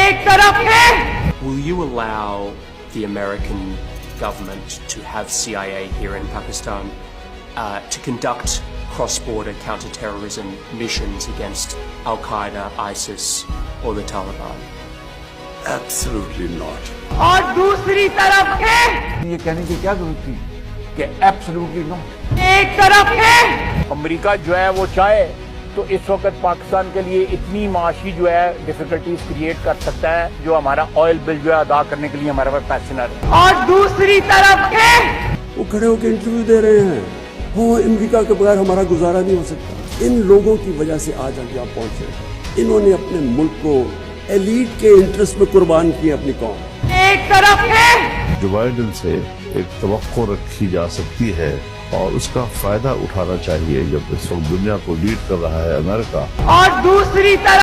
एक तरफ है। Will you allow the American government to have CIA here in Pakistan to conduct cross-border counter-terrorism missions against Al-Qaeda, ISIS or the Taliban? Absolutely not. और दूसरी तरफ है, ये कहने की क्या जरूरत थी कि एब्सोल्युटली नॉट। एक तरफ है, अमेरिका जो है वो चाहे तो इस वक्त पाकिस्तान के लिए इतनी माशी जो है डिफिकल्टीज क्रिएट कर सकता है जो हमारा ऑयल बिल जो है अदा करने के लिए हमारे पास पैसे न रहे। और दूसरी तरफ है, वो खड़े होकर इंटरव्यू दे रहे हैं, वो अमेरिका के बगैर हमारा गुजारा नहीं हो सकता। इन लोगों की वजह से आज हम यहाँ पहुंचे। इन्होंने अपने मुल्क को एलीट के इंटरेस्ट में कुर्बान किया अपनी कौम। एक तरफ है, जो बाइडेन से एक तवक्को रखी जा सकती है और उसका फायदा उठाना चाहिए जब इस वक्त दुनिया को लीड कर रहा है अमेरिका। और दूसरी तरफ